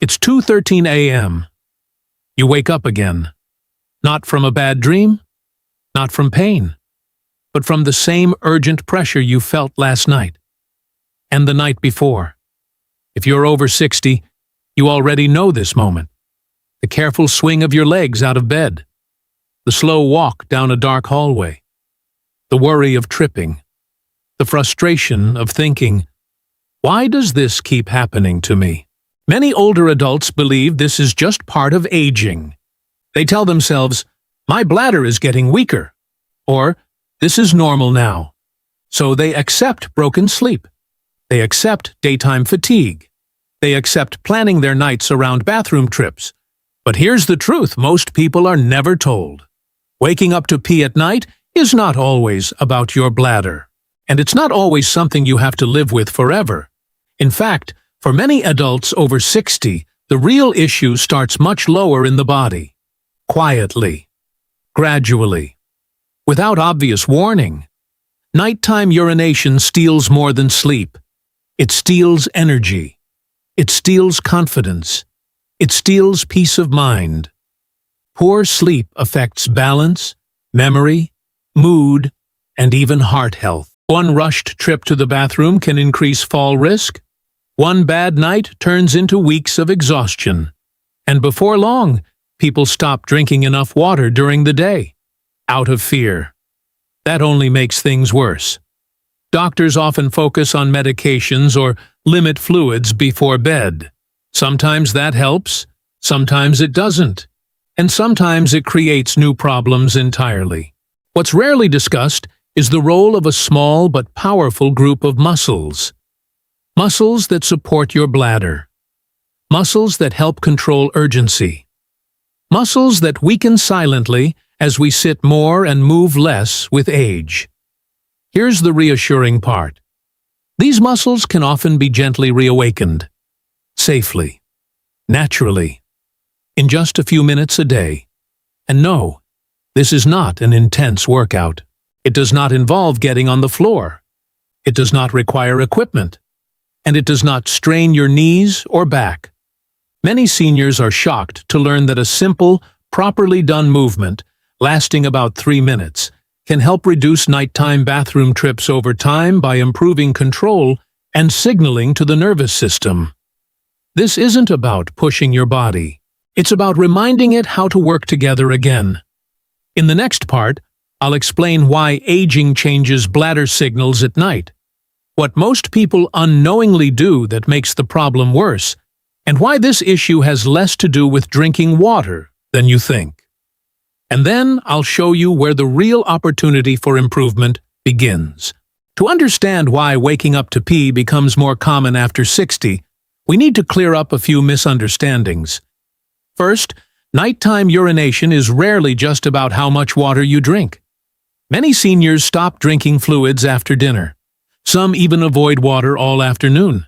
It's 2:13 a.m. You wake up again. Not from a bad dream, not from pain, but from the same urgent pressure you felt last night and the night before. If you're over 60, you already know this moment. The careful swing of your legs out of bed, the slow walk down a dark hallway, the worry of tripping, the frustration of thinking, "Why does this keep happening to me?" Many older adults believe this is just part of aging. They tell themselves, "My bladder is getting weaker," or "This is normal now." So they accept broken sleep. They accept daytime fatigue. They accept planning their nights around bathroom trips. But here's the truth most people are never told. Waking up to pee at night is not always about your bladder. And it's not always something you have to live with forever. In fact, for many adults over 60, the real issue starts much lower in the body. Quietly. Gradually. Without obvious warning. Nighttime urination steals more than sleep. It steals energy. It steals confidence. It steals peace of mind. Poor sleep affects balance, memory, mood, and even heart health. One rushed trip to the bathroom can increase fall risk. One bad night turns into weeks of exhaustion. And before long, people stop drinking enough water during the day, out of fear. That only makes things worse. Doctors often focus on medications or limit fluids before bed. Sometimes that helps, sometimes it doesn't, and sometimes it creates new problems entirely. What's rarely discussed is the role of a small but powerful group of muscles. Muscles that support your bladder. Muscles that help control urgency. Muscles that weaken silently as we sit more and move less with age. Here's the reassuring part. These muscles can often be gently reawakened. Safely. Naturally. In just a few minutes a day. And no, this is not an intense workout. It does not involve getting on the floor. It does not require equipment. And it does not strain your knees or back. Many seniors are shocked to learn that a simple, properly done movement, lasting about 3 minutes, can help reduce nighttime bathroom trips over time by improving control and signaling to the nervous system. This isn't about pushing your body. It's about reminding it how to work together again. In the next part, I'll explain why aging changes bladder signals at night, what most people unknowingly do that makes the problem worse, and why this issue has less to do with drinking water than you think. And then I'll show you where the real opportunity for improvement begins. To understand why waking up to pee becomes more common after 60, we need to clear up a few misunderstandings. First, nighttime urination is rarely just about how much water you drink. Many seniors stop drinking fluids after dinner. Some even avoid water all afternoon.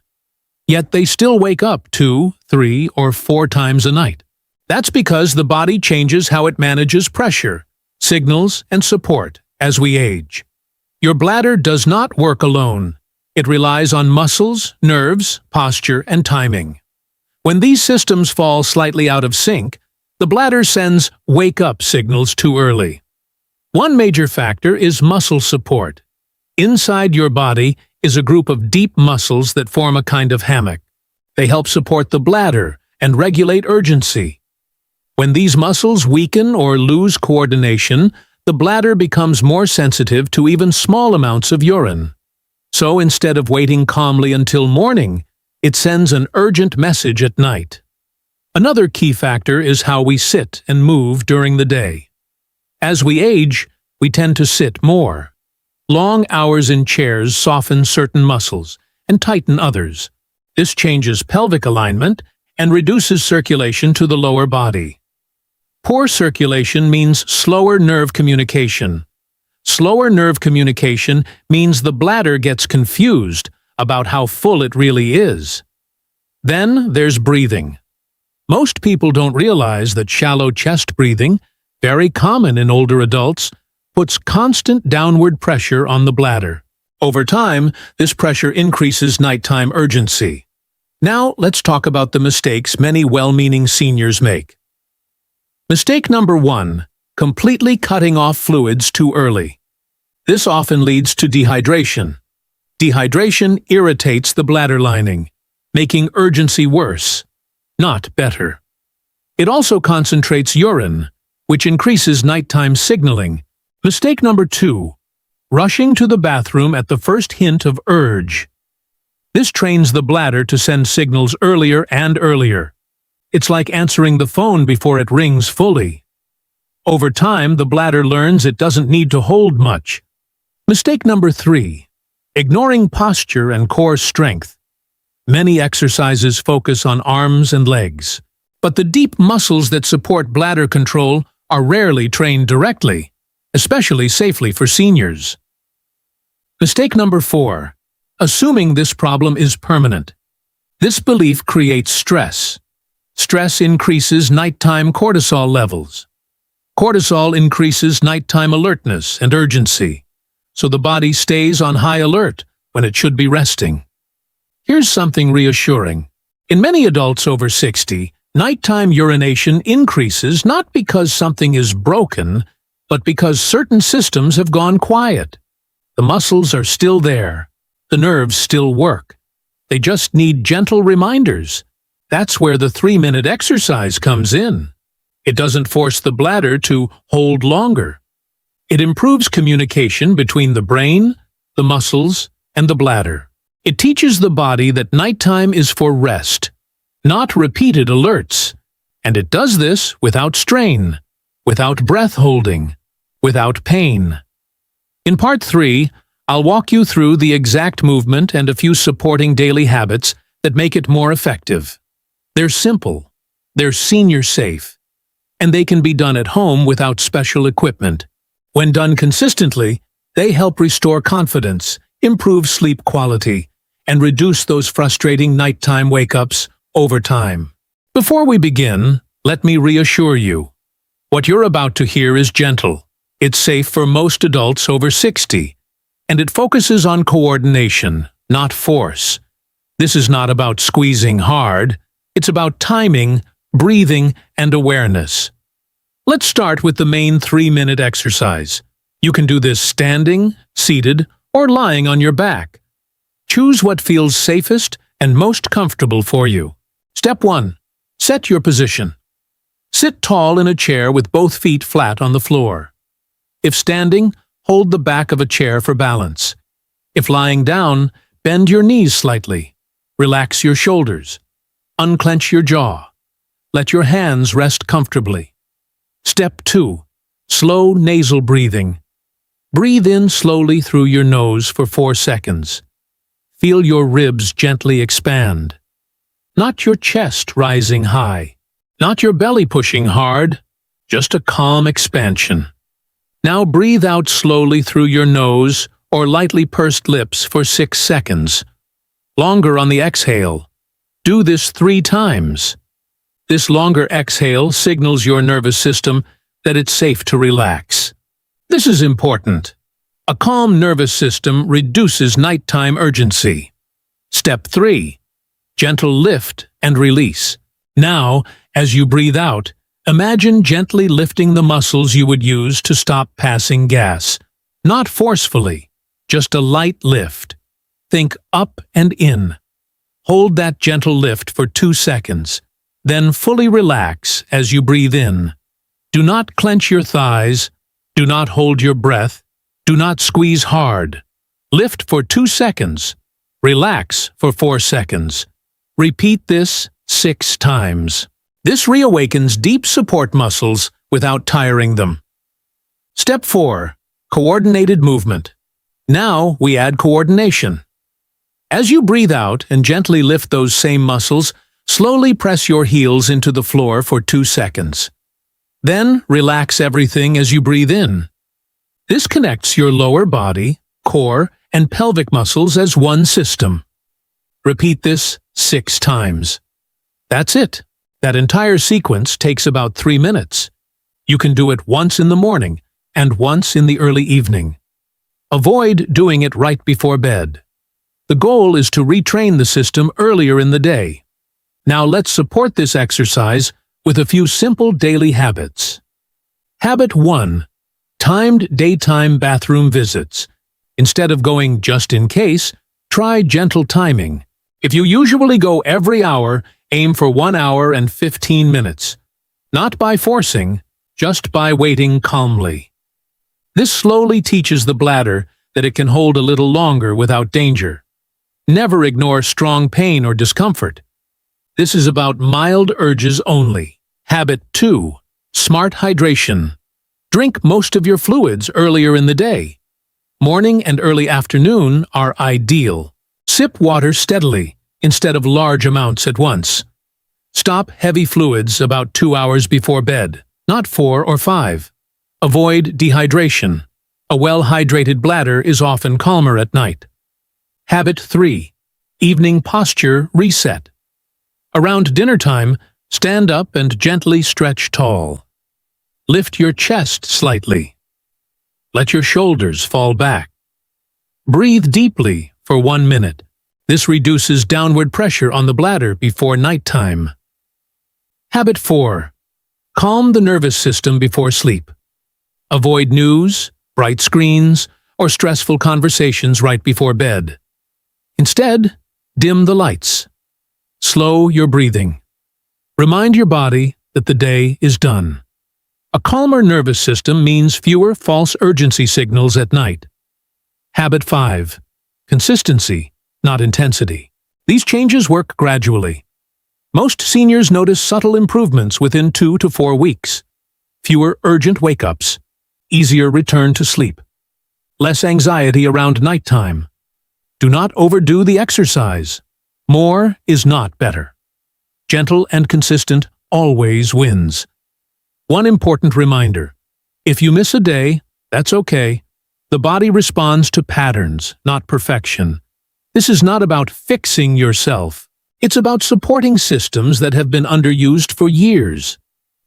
Yet they still wake up 2, 3, or 4 times a night. That's because the body changes how it manages pressure, signals, and support as we age. Your bladder does not work alone. It relies on muscles, nerves, posture, and timing. When these systems fall slightly out of sync, the bladder sends wake-up signals too early. One major factor is muscle support. Inside your body is a group of deep muscles that form a kind of hammock. They help support the bladder and regulate urgency. When these muscles weaken or lose coordination, the bladder becomes more sensitive to even small amounts of urine. So instead of waiting calmly until morning, it sends an urgent message at night. Another key factor is how we sit and move during the day. As we age, we tend to sit more. Long hours in chairs soften certain muscles and tighten others. This changes pelvic alignment and reduces circulation to the lower body. Poor circulation means slower nerve communication. Slower nerve communication means the bladder gets confused about how full it really is. Then there's breathing. Most people don't realize that shallow chest breathing, very common in older adults, puts constant downward pressure on the bladder. Over time, this pressure increases nighttime urgency. Now let's talk about the mistakes many well-meaning seniors make. Mistake number 1. Completely cutting off fluids too early. This often leads to dehydration. Dehydration irritates the bladder lining, making urgency worse, not better. It also concentrates urine, which increases nighttime signaling. Mistake number 2. Rushing to the bathroom at the first hint of urge. This trains the bladder to send signals earlier and earlier. It's like answering the phone before it rings fully. Over time, the bladder learns it doesn't need to hold much. Mistake number 3. Ignoring posture and core strength. Many exercises focus on arms and legs, but the deep muscles that support bladder control are rarely trained directly, especially safely for seniors. Mistake number 4. Assuming this problem is permanent. This belief creates stress. Stress increases nighttime cortisol levels. Cortisol increases nighttime alertness and urgency, so the body stays on high alert when it should be resting. Here's something reassuring. In many adults over 60, nighttime urination increases not because something is broken, but because certain systems have gone quiet. The muscles are still there. The nerves still work. They just need gentle reminders. That's where the 3-minute exercise comes in. It doesn't force the bladder to hold longer. It improves communication between the brain, the muscles, and the bladder. It teaches the body that nighttime is for rest, not repeated alerts. And it does this without strain, without breath holding, without pain. In part 3, I'll walk you through the exact movement and a few supporting daily habits that make it more effective. They're simple, they're senior safe, and they can be done at home without special equipment. When done consistently, they help restore confidence, improve sleep quality, and reduce those frustrating nighttime wake-ups over time. Before we begin, let me reassure you. What you're about to hear is gentle. It's safe for most adults over 60, and it focuses on coordination, not force. This is not about squeezing hard. It's about timing, breathing, and awareness. Let's start with the main 3-minute exercise. You can do this standing, seated, or lying on your back. Choose what feels safest and most comfortable for you. Step 1. Set your position. Sit tall in a chair with both feet flat on the floor. If standing, hold the back of a chair for balance. If lying down, bend your knees slightly. Relax your shoulders. Unclench your jaw. Let your hands rest comfortably. Step 2. Slow nasal breathing. Breathe in slowly through your nose for 4 seconds. Feel your ribs gently expand. Not your chest rising high. Not your belly pushing hard. Just a calm expansion. Now breathe out slowly through your nose or lightly pursed lips for 6 seconds. Longer on the exhale. Do this 3 times. This longer exhale signals your nervous system that it's safe to relax. This is important. A calm nervous system reduces nighttime urgency. Step 3. Gentle lift and release. Now, as you breathe out, imagine gently lifting the muscles you would use to stop passing gas. Not forcefully, just a light lift. Think up and in. Hold that gentle lift for 2 seconds. Then fully relax as you breathe in. Do not clench your thighs. Do not hold your breath. Do not squeeze hard. Lift for 2 seconds. Relax for 4 seconds. Repeat this 6 times. This reawakens deep support muscles without tiring them. Step 4. Coordinated movement. Now we add coordination. As you breathe out and gently lift those same muscles, slowly press your heels into the floor for 2 seconds. Then relax everything as you breathe in. This connects your lower body, core, and pelvic muscles as one system. Repeat this 6 times. That's it. That entire sequence takes about 3 minutes. You can do it once in the morning and once in the early evening. Avoid doing it right before bed. The goal is to retrain the system earlier in the day. Now let's support this exercise with a few simple daily habits. Habit 1. Timed daytime bathroom visits. Instead of going just in case, try gentle timing. If you usually go every hour, aim for 1 hour and 15 minutes. Not by forcing, just by waiting calmly. This slowly teaches the bladder that it can hold a little longer without danger. Never ignore strong pain or discomfort. This is about mild urges only. Habit 2. Smart hydration. Drink most of your fluids earlier in the day. Morning and early afternoon are ideal. Sip water steadily, instead of large amounts at once. Stop heavy fluids about 2 hours before bed, not 4 or 5. Avoid dehydration. A well-hydrated bladder is often calmer at night. Habit 3. Evening posture reset. Around dinner time, stand up and gently stretch tall. Lift your chest slightly. Let your shoulders fall back. Breathe deeply for 1 minute. This reduces downward pressure on the bladder before nighttime. Habit 4. Calm the nervous system before sleep. Avoid news, bright screens, or stressful conversations right before bed. Instead, dim the lights. Slow your breathing. Remind your body that the day is done. A calmer nervous system means fewer false urgency signals at night. Habit 5. Consistency, not intensity. These changes work gradually. Most seniors notice subtle improvements within 2 to 4 weeks. Fewer urgent wake-ups. Easier return to sleep. Less anxiety around nighttime. Do not overdo the exercise. More is not better. Gentle and consistent always wins. One important reminder. If you miss a day, that's okay. The body responds to patterns, not perfection. This is not about fixing yourself. It's about supporting systems that have been underused for years.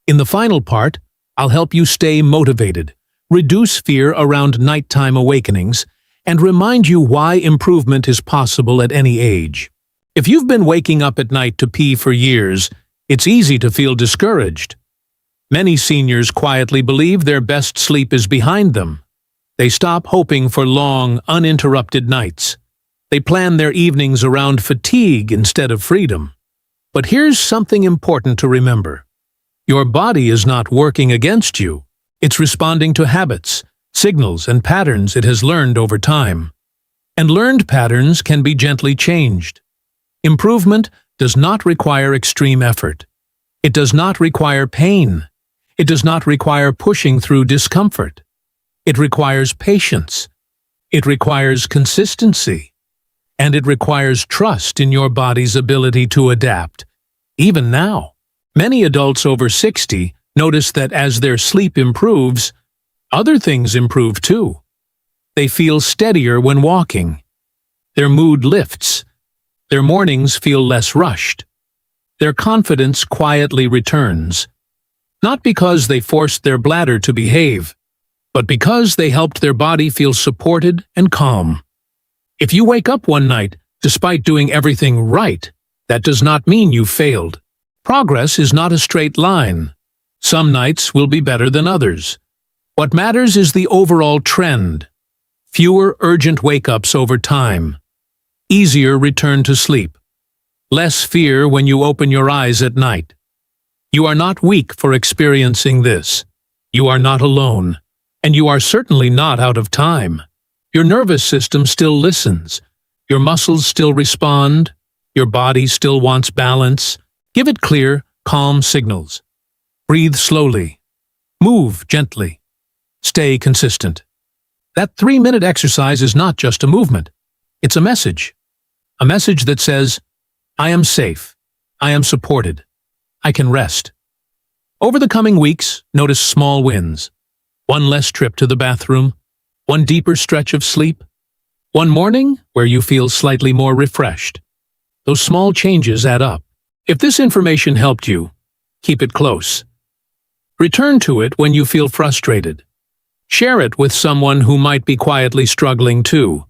In the final part, I'll help you stay motivated, reduce fear around nighttime awakenings, and remind you why improvement is possible at any age. If you've been waking up at night to pee for years, it's easy to feel discouraged. Many seniors quietly believe their best sleep is behind them. They stop hoping for long, uninterrupted nights. They plan their evenings around fatigue instead of freedom. But here's something important to remember. Your body is not working against you. It's responding to habits, signals, and patterns it has learned over time. And learned patterns can be gently changed. Improvement does not require extreme effort. It does not require pain. It does not require pushing through discomfort. It requires patience. It requires consistency. And it requires trust in your body's ability to adapt. Even now, many adults over 60 notice that as their sleep improves, other things improve too. They feel steadier when walking. Their mood lifts. Their mornings feel less rushed. Their confidence quietly returns. Not because they forced their bladder to behave, but because they helped their body feel supported and calm. If you wake up one night, despite doing everything right, that does not mean you failed. Progress is not a straight line. Some nights will be better than others. What matters is the overall trend. Fewer urgent wake-ups over time. Easier return to sleep. Less fear when you open your eyes at night. You are not weak for experiencing this. You are not alone. And you are certainly not out of time. Your nervous system still listens. Your muscles still respond. Your body still wants balance. Give it clear, calm signals. Breathe slowly. Move gently. Stay consistent. That 3-minute exercise is not just a movement. It's a message. A message that says, I am safe. I am supported. I can rest. Over the coming weeks, notice small wins. One less trip to the bathroom. One deeper stretch of sleep. One morning where you feel slightly more refreshed. Those small changes add up. If this information helped you, keep it close. Return to it when you feel frustrated. Share it with someone who might be quietly struggling too.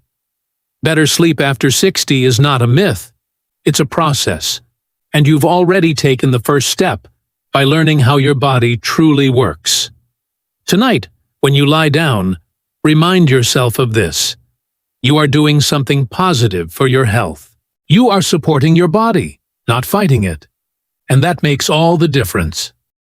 Better sleep after 60 is not a myth. It's a process. And you've already taken the first step by learning how your body truly works. Tonight, when you lie down, remind yourself of this. You are doing something positive for your health. You are supporting your body, not fighting it. And that makes all the difference.